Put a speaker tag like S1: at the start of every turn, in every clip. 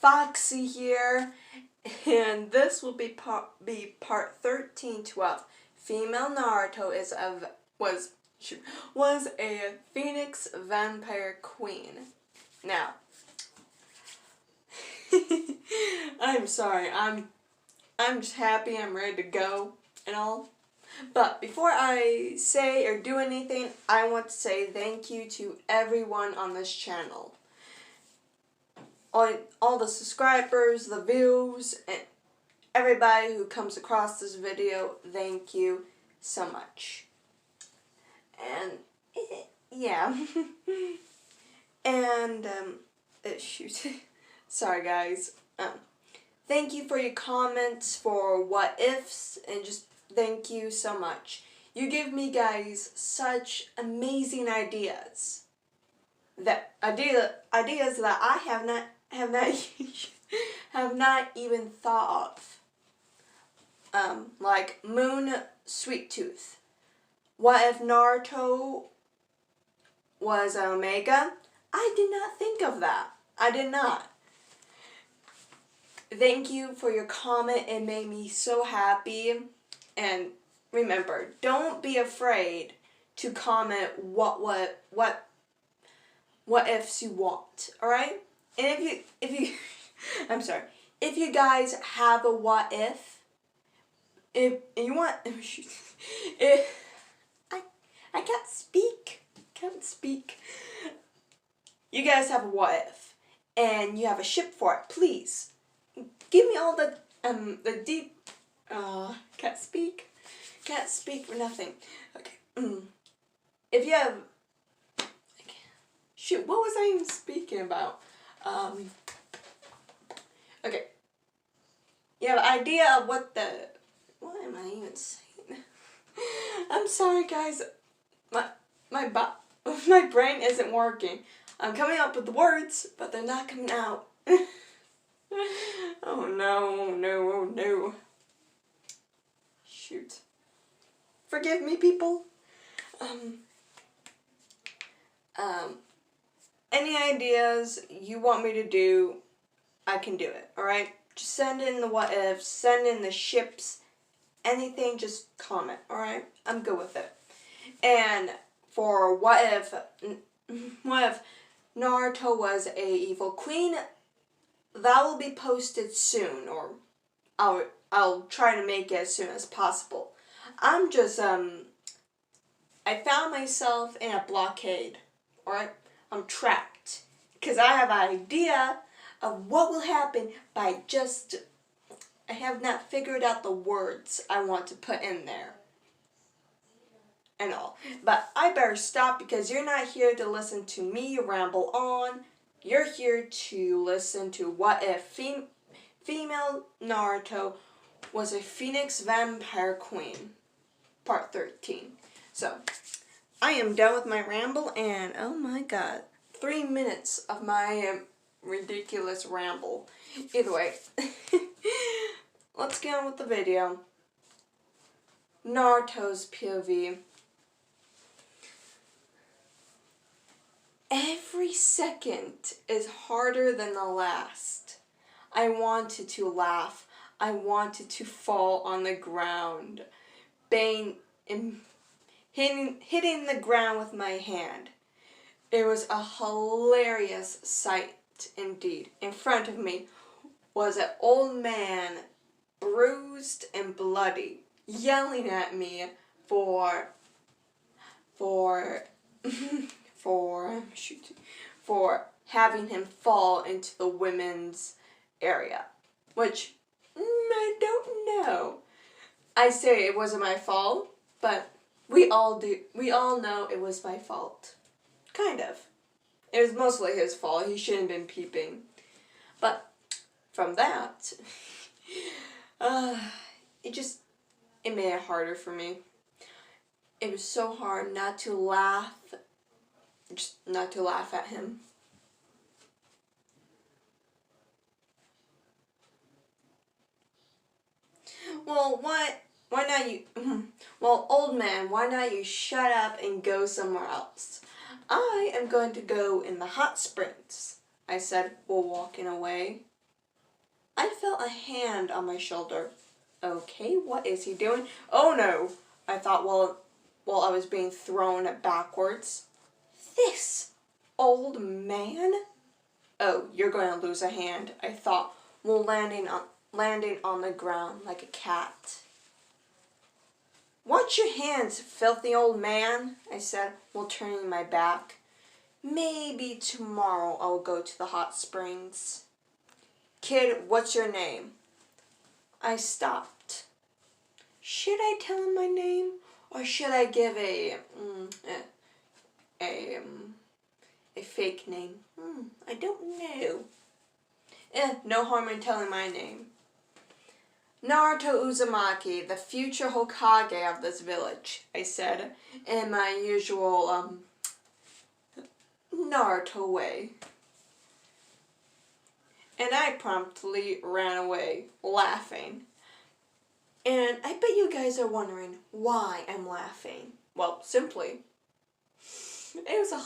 S1: Foxy here, and this will be part 1312. Female Naruto was a Phoenix vampire queen. Now, I'm sorry. I'm just happy. I'm ready to go and all. But before I say or do anything, I want to say thank you to everyone on this channel. All the subscribers, the views, and everybody who comes across this video, thank you so much. And yeah. And shoot. Sorry guys. Thank you for your comments, for what ifs, and just thank you so much. You give me guys such amazing ideas. Ideas that I have not even thought of. Like Moon Sweet Tooth. What if Naruto was Omega? I did not think of that. I did not. Thank you for your comment. It made me so happy. And remember, don't be afraid to comment what ifs you want. All right? And if you I'm sorry. If you guys have a what if you want if I can't speak. You guys have a what if and you have a ship for it, please. Give me all the deep can't speak for nothing. Okay. If you have shoot, what was I even speaking about? Okay. You have an idea of what am I even saying? I'm sorry guys. My brain isn't working. I'm coming up with the words, but they're not coming out. Oh no. Shoot. Forgive me, people. Any ideas you want me to do, I can do it, alright? Just send in the what ifs, send in the ships, anything, just comment, alright? I'm good with it. And for what if Naruto was a evil queen, that will be posted soon, or I'll try to make it as soon as possible. I'm just I found myself in a blockade, alright? I'm trapped because I have an idea of what will happen, but I have not figured out the words I want to put in there and all. But I better stop because you're not here to listen to me ramble on. You're here to listen to what if female Naruto was a Phoenix vampire queen, part 13. So, I am done with my ramble, and oh my god, 3 minutes of my ridiculous ramble. Either way, let's get on with the video. Naruto's POV. Every second is harder than the last. I wanted to laugh. I wanted to fall on the ground, hitting the ground with my hand. It was a hilarious sight indeed. In front of me was an old man, bruised and bloody, yelling at me for having him fall into the women's area, which I don't know. I say it wasn't my fault, but we all know it was my fault. Kind of. It was mostly his fault. He shouldn't have been peeping. But from that, it made it harder for me. It was so hard not to laugh, just not to laugh at him. Well, why not you? Well, old man, why not you shut up and go somewhere else? I am going to go in the hot springs, I said while walking away. I felt a hand on my shoulder. Okay, what is he doing? Oh no! I thought while I was being thrown backwards. This old man? Oh, you're going to lose a hand, I thought, while landing on the ground like a cat. Watch your hands, filthy old man, I said, while turning my back. Maybe tomorrow I'll go to the hot springs. Kid, what's your name? I stopped. Should I tell him my name, or should I give a fake name? I don't know. No harm in telling my name. Naruto Uzumaki, the future Hokage of this village, I said, in my usual, Naruto way. And I promptly ran away, laughing. And I bet you guys are wondering why I'm laughing. Well, simply, it was a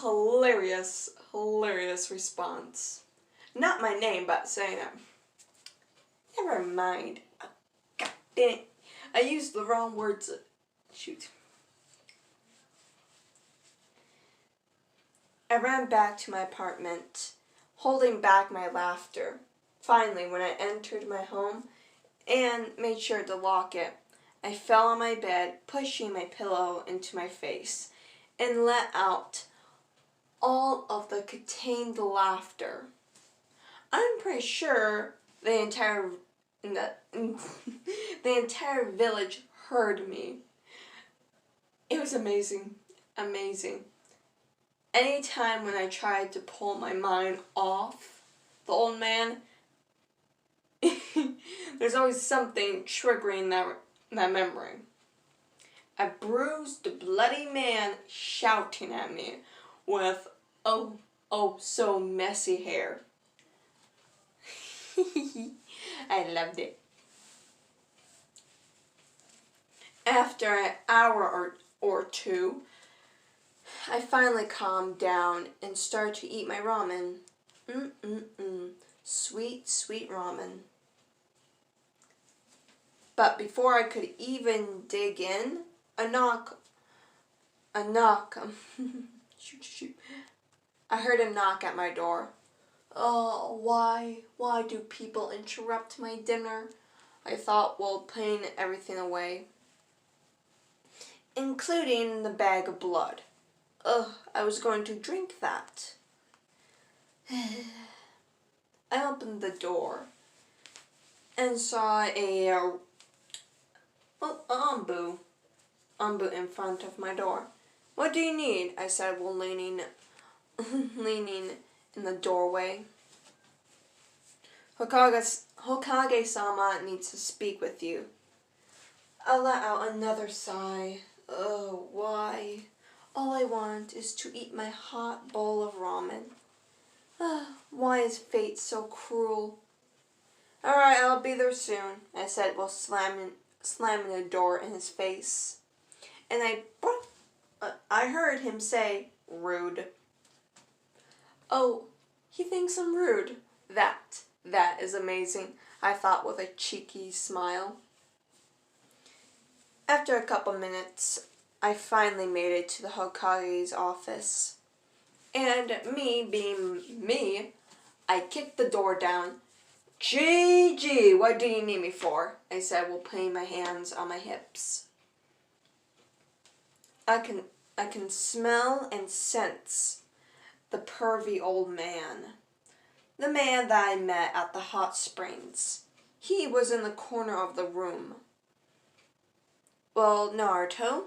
S1: hilarious response. Not my name, but saying it. Never mind. Oh, God dang it. I used the wrong words. Shoot. I ran back to my apartment, holding back my laughter. Finally, when I entered my home and made sure to lock it, I fell on my bed, pushing my pillow into my face, and let out all of the contained laughter. I'm pretty sure the entire village heard me. It was amazing. Anytime when I tried to pull my mind off the old man, there's always something triggering that memory. A bruised, bloody man shouting at me with, oh, so messy hair. I loved it. After an hour or two, I finally calmed down and started to eat my ramen. Sweet, sweet ramen. But before I could even dig in, a knock. Shoot. I heard a knock at my door. Oh, why do people interrupt my dinner? I thought while putting everything away, including the bag of blood. I was going to drink that. I opened the door and saw a Ambu in front of my door. What do you need? I said while leaning in the doorway. Hokage-sama needs to speak with you. I let out another sigh. Oh, why? All I want is to eat my hot bowl of ramen. Why is fate so cruel? Alright, I'll be there soon, I said while slamming the door in his face. And I heard him say, rude. Oh, he thinks I'm rude. That is amazing, I thought with a cheeky smile. After a couple minutes, I finally made it to the Hokage's office. And me being me, I kicked the door down. Gee, what do you need me for? I said while putting my hands on my hips. I can smell and sense the pervy old man. The man that I met at the hot springs. He was in the corner of the room. Well, Naruto,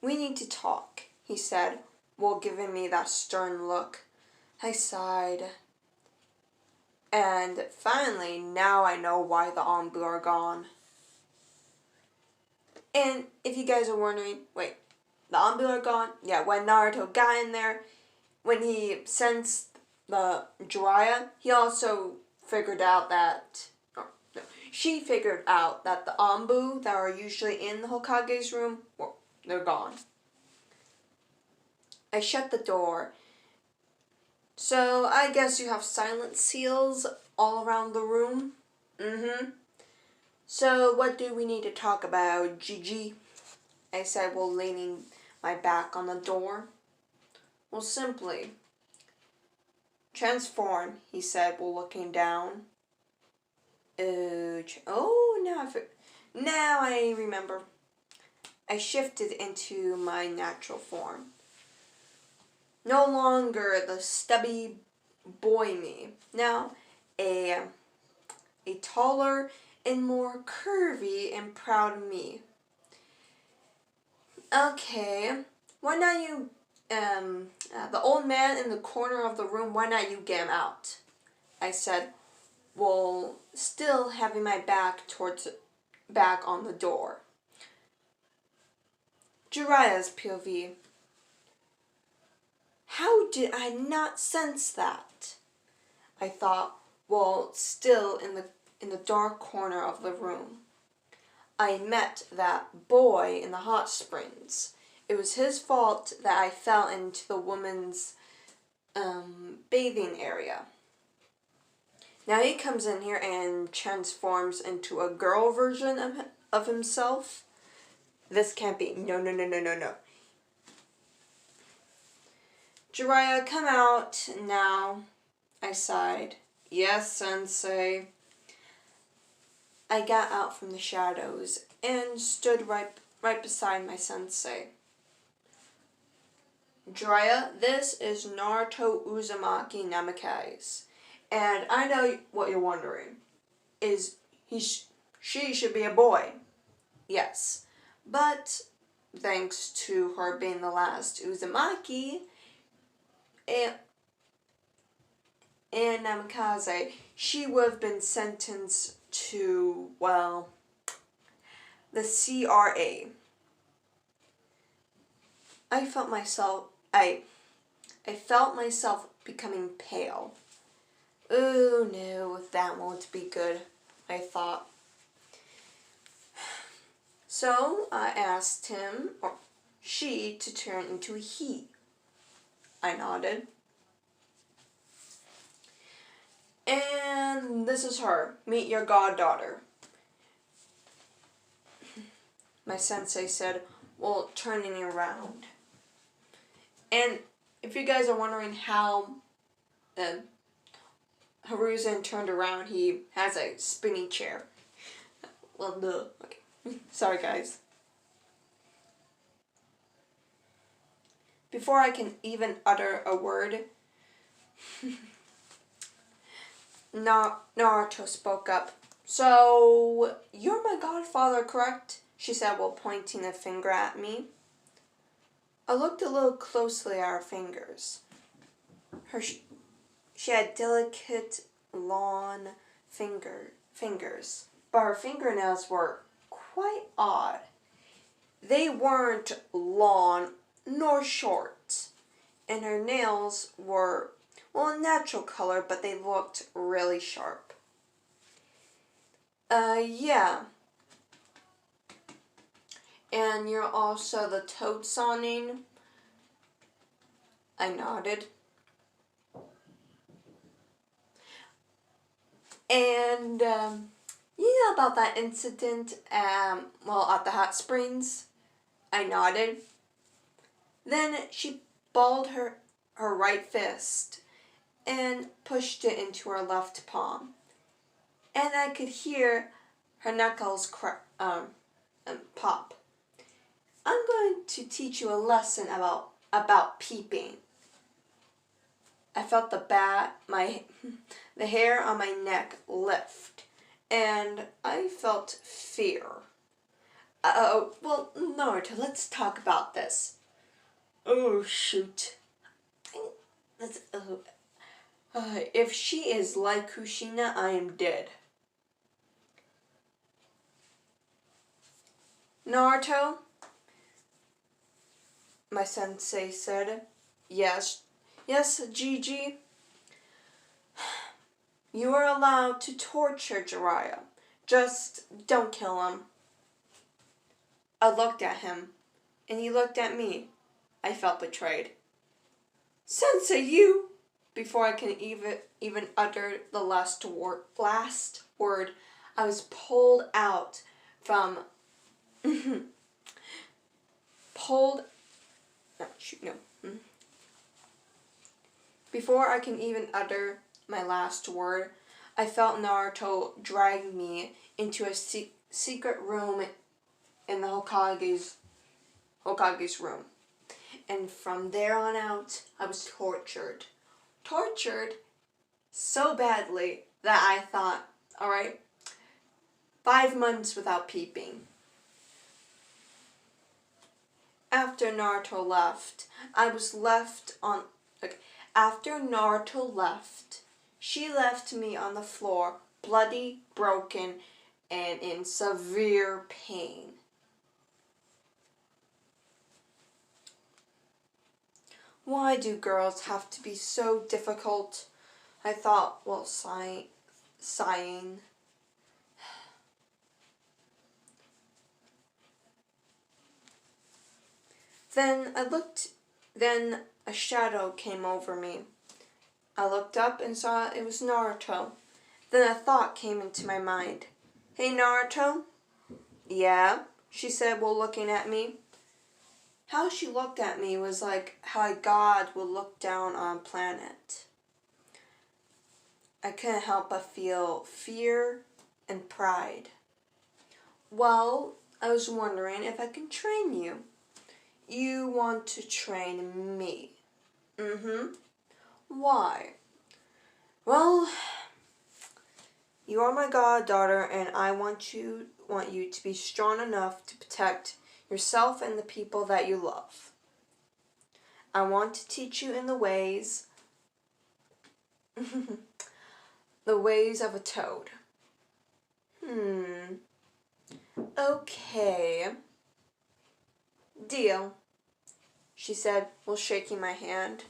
S1: we need to talk, he said, while giving me that stern look. I sighed. And finally, now I know why the Anbu are gone. And if you guys are wondering, wait, the Anbu are gone? Yeah, when Naruto got in there, when he sensed the Jiraiya, he also figured out that, she figured out that the Anbu that are usually in the Hokage's room, well, they're gone. I shut the door So I guess you have silent seals all around the room? Mm-hmm. So what do we need to talk about, Gigi? I said while leaning my back on the door. Well, simply. Transform, he said while looking down. Now I remember. I shifted into my natural form. No longer the stubby boy me. Now a taller and more curvy and proud me. Okay, why not you, the old man in the corner of the room, why not you get him out? I said, while still having my back on the door. Jiraiya's POV. How did I not sense that? I thought, while still in the dark corner of the room. I met that boy in the hot springs. It was his fault that I fell into the woman's bathing area. Now he comes in here and transforms into a girl version of himself. This can't be. No. Jiraiya, come out now. I sighed. Yes, sensei. I got out from the shadows and stood right beside my sensei. Jiraiya, this is Naruto Uzumaki Namikaze. And I know what you're wondering. She should be a boy. Yes. But thanks to her being the last Uzumaki and Namikaze, she would have been sentenced to, well, the CRA. I felt myself becoming pale. Oh no, that won't be good, I thought. So I asked him or she to turn into a he. I nodded. And this is her. Meet your goddaughter. My sensei said, while turning around. And if you guys are wondering how Hiruzen turned around, he has a spinny chair. Well, duh. Okay. Sorry, guys. Before I can even utter a word, Naruto spoke up. So, you're my godfather, correct? She said while pointing a finger at me. I looked a little closely at her fingers. She had delicate, long fingers, but her fingernails were quite odd. They weren't long nor short, and her nails were, well, a natural color, but they looked really sharp. Yeah. And you're also the toad Sannin? I nodded. And, you know about that incident, at the hot springs? I nodded. Then she balled her right fist and pushed it into her left palm. And I could hear her knuckles pop. I'm going to teach you a lesson about peeping. I felt the hair on my neck lift, and I felt fear. Well, Naruto, let's talk about this. Oh, shoot. If she is like Kushina, I am dead. Naruto? My sensei said. Yes, Gigi. You are allowed to torture Jiraiya. Just don't kill him. I looked at him, and he looked at me. I felt betrayed. Sensei, you! before I can even utter the last word, I was pulled out from pulled. No, shoot, no. Before I can even utter my last word, I felt Naruto drag me into a secret room in the Hokage's room. And from there on out, I was tortured. Tortured so badly that I thought, alright, 5 months without peeping. After Naruto left, I was left on... After Naruto left, she left me on the floor, bloody, broken, and in severe pain. Why do girls have to be so difficult? I thought while sighing. Then a shadow came over me. I looked up and saw it was Naruto. Then a thought came into my mind. Hey, Naruto? Yeah, she said while looking at me. How she looked at me was like how a god would look down on a planet. I couldn't help but feel fear and pride. Well, I was wondering if I can train you. You want to train me? Mm-hmm. Why? Well, you are my goddaughter, and I want you to be strong enough to protect yourself and the people that you love. I want to teach you in the ways the ways of a toad. Okay. Deal, she said while shaking my hand.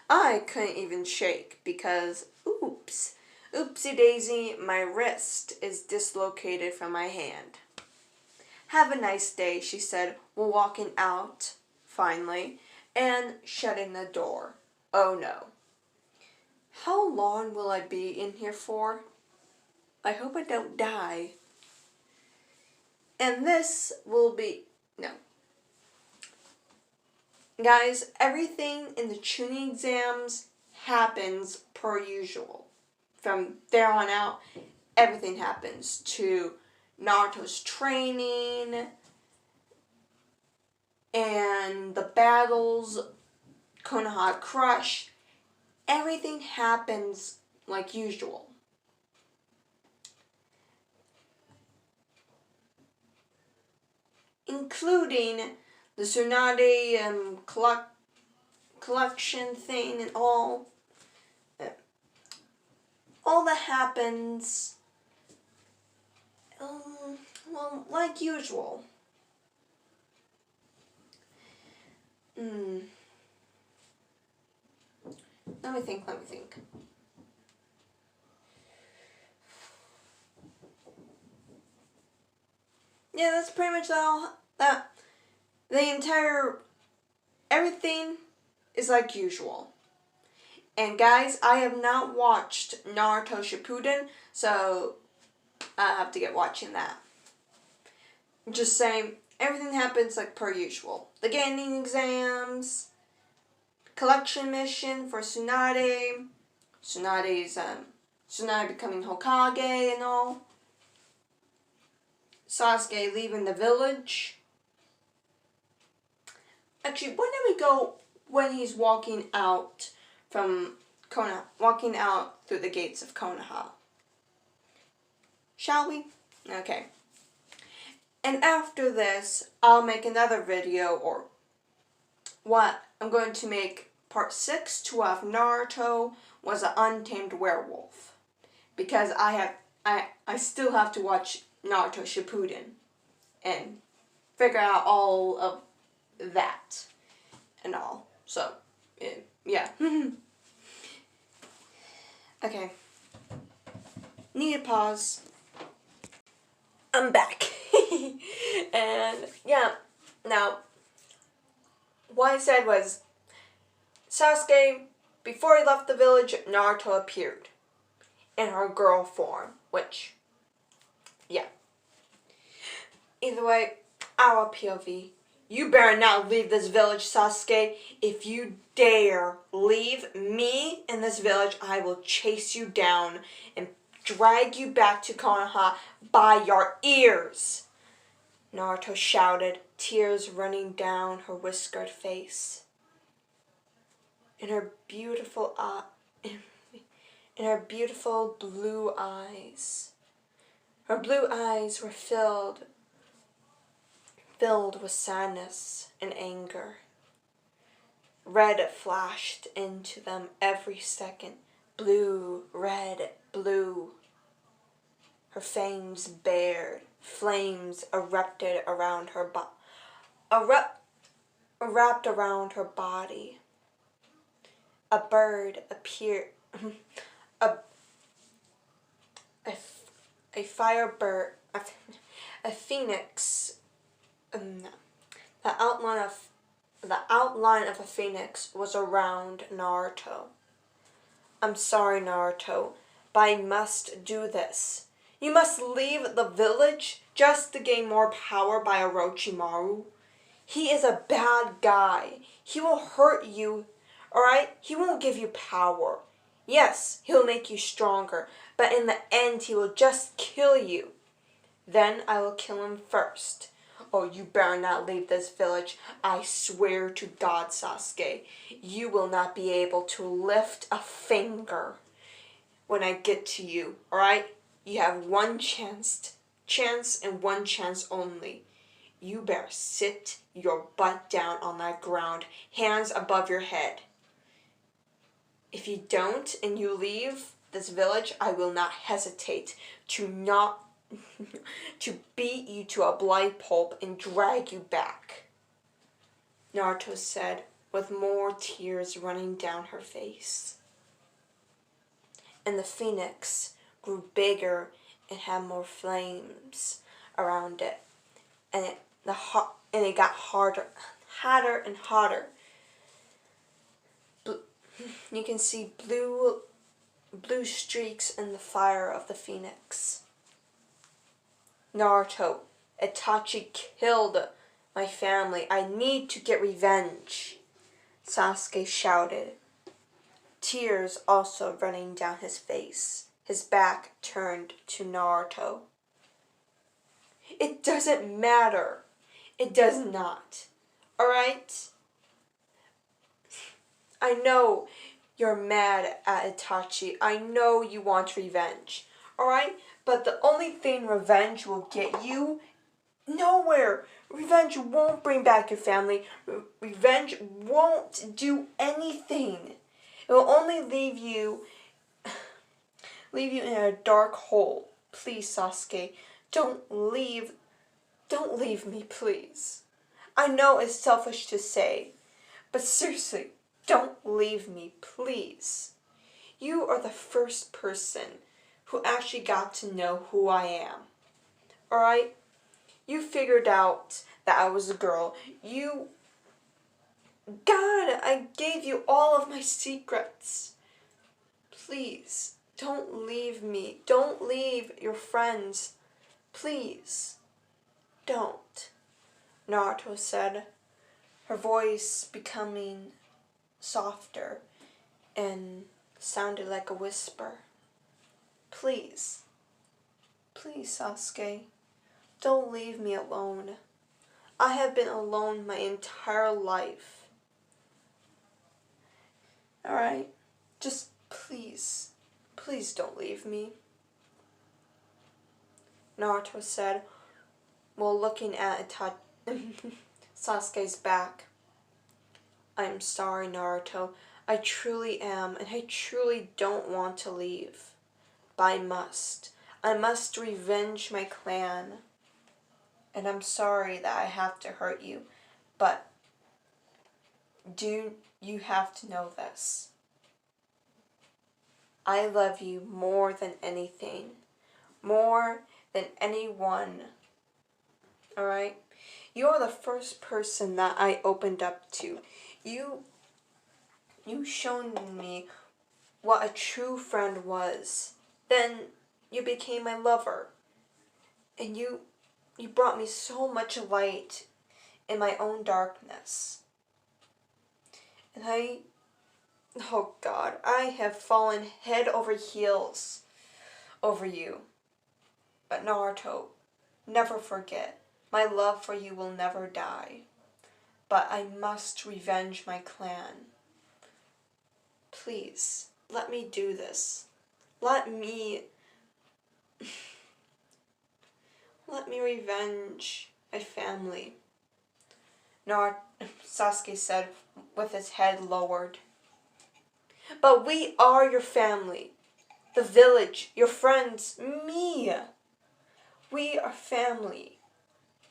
S1: I couldn't even shake because, oopsie daisy, my wrist is dislocated from my hand. Have a nice day, she said while walking out, finally, and shutting the door. Oh no. How long will I be in here for? I hope I don't die. And this will be... No. Guys, everything in the tuning exams happens per usual. From there on out, everything happens to Naruto's training and the battles, Konoha Crush. Everything happens like usual. Including the Tsunade collection thing and all. All that happens, well, like usual. Let me think. Yeah, that's pretty much all. Everything is like usual. And guys, I have not watched Naruto Shippuden, so I have to get watching that. Just saying, everything happens like per usual. The gaining exams, collection mission for Tsunade, Tsunade becoming Hokage and all. Sasuke leaving the village. Actually, when did we go when he's walking out from Konoha, walking out through the gates of Konoha? Shall we? Okay. And after this, I'll make another video, or what? I'm going to make part 6 to have Naruto was an untamed werewolf. Because I still have to watch Naruto Shippuden and figure out all of that and all. So, yeah. Okay. Need a pause. I'm back. And, yeah. Now, what I said was, Sasuke before he left the village, Naruto appeared in her girl form, which, yeah. Either way, our POV. You better not leave this village, Sasuke. If you dare leave me in this village, I will chase you down and drag you back to Konoha by your ears. Naruto shouted, tears running down her whiskered face. In her beautiful blue eyes. Her blue eyes were filled with sadness and anger. Red flashed into them every second. Blue, red, blue. Her fangs bared. Flames erupted around her wrapped around her body. A bird appeared. a firebird. A phoenix. The outline of a phoenix was around Naruto. I'm sorry, Naruto, but I must do this. You must leave the village just to gain more power by Orochimaru. He is a bad guy. He will hurt you, alright? He won't give you power. Yes, he'll make you stronger, but in the end he will just kill you. Then I will kill him first. Oh, you better not leave this village. I swear to God, Sasuke, you will not be able to lift a finger when I get to you, alright? You have one chance and one chance only. You better sit your butt down on that ground, hands above your head. If you don't and you leave this village, I will not hesitate to beat you to a bloody pulp and drag you back. Naruto said, with more tears running down her face. And the phoenix grew bigger and had more flames around it. And it got hotter and hotter. You can see blue streaks in the fire of the phoenix. Naruto, Itachi killed my family. I need to get revenge, Sasuke shouted, tears also running down his face. His back turned to Naruto. It doesn't matter. It does not. Alright? I know you're mad at Itachi. I know you want revenge. Alright? But the only thing revenge will get you, nowhere. Revenge won't bring back your family. Revenge won't do anything. It will only leave you in a dark hole. Please, Sasuke, don't leave me, please. I know it's selfish to say, but seriously, don't leave me, please. You are the first person who actually got to know who I am. Alright? You figured out that I was a girl. God, I gave you all of my secrets. Please, don't leave me. Don't leave your friends. Please, don't. Naruto said, her voice becoming softer and sounded like a whisper. Please, Sasuke, don't leave me alone. I have been alone my entire life. Alright? Just please don't leave me. Naruto said, while looking at Sasuke's back. I'm sorry, Naruto. I truly am, and I truly don't want to leave. But I must. I must revenge my clan. And I'm sorry that I have to hurt you, but you have to know this. I love you more than anything. More than anyone. Alright? You are the first person that I opened up to. You You shown me what a true friend was. Then you became my lover. And you brought me so much light in my own darkness. And oh God, I have fallen head over heels over you. But Naruto, never forget, my love for you will never die. But I must revenge my clan. Please, let me do this. Let me revenge my family. Sasuke said with his head lowered. But we are your family. The village, your friends, me. We are family.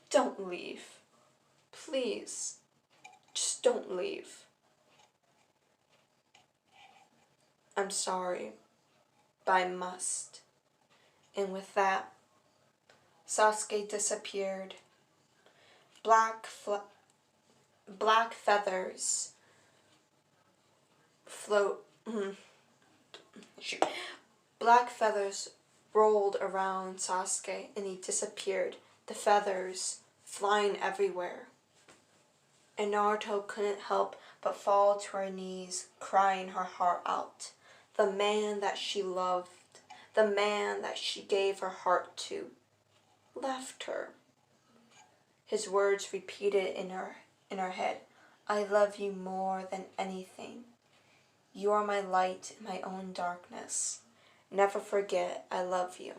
S1: Don't leave. Please. Just don't leave. I'm sorry, but I must. And with that, Sasuke disappeared. Black feathers float. Black feathers rolled around Sasuke and he disappeared. The feathers flying everywhere. And Naruto couldn't help but fall to her knees, crying her heart out. The man that she loved, the man that she gave her heart to, left her. His words repeated in her head. I love you more than anything. You are my light in my own darkness. Never forget I love you.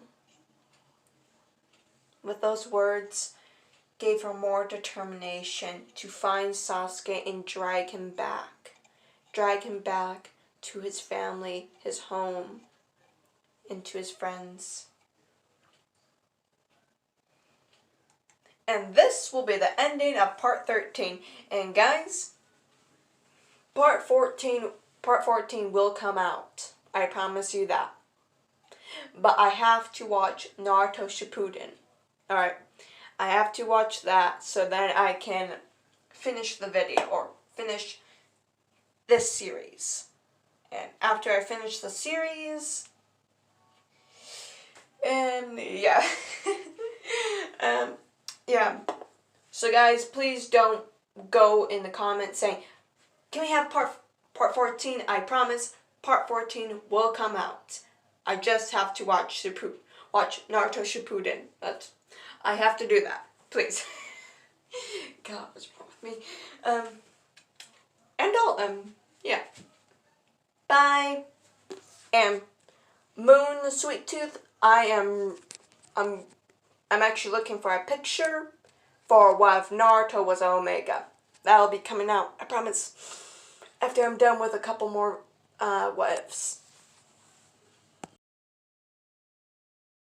S1: With those words, gave her more determination to find Sasuke and drag him back to his family, his home, and to his friends. And this will be the ending of part 13. And guys, part 14 will come out. I promise you that. But I have to watch Naruto Shippuden. Alright, I have to watch that so that I can finish the video or finish this series. And after I finish the series, and yeah. Yeah. So guys, please don't go in the comments saying, can we have part 14? I promise part 14 will come out. I just have to watch Naruto Shippuden. I have to do that. Please. God, what's wrong with me? Yeah. Bye. And Moon the Sweet Tooth, I'm actually looking for a picture for what if Naruto was Omega. That'll be coming out, I promise, after I'm done with a couple more what ifs.